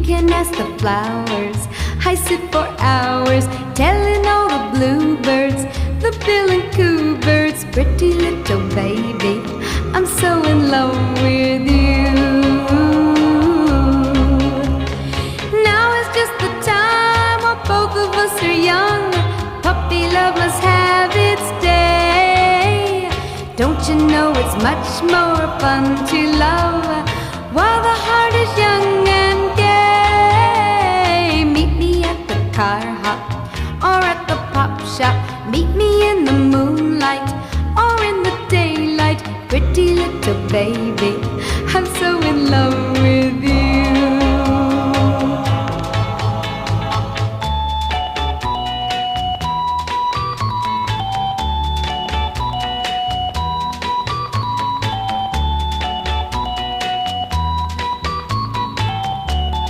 can ask the flowers. I sit for hours telling all the bluebirds, the bill and coo birds, pretty little baby, I'm so in love with you. Now is just the time while both of us are young. Puppy love must have its day. Don't you know it's much more fun to love while the heart is young and gay? Meet me at the car hop or at the pop shop. Meet me in the moonlight or in the daylight. Pretty little baby, I'm so in love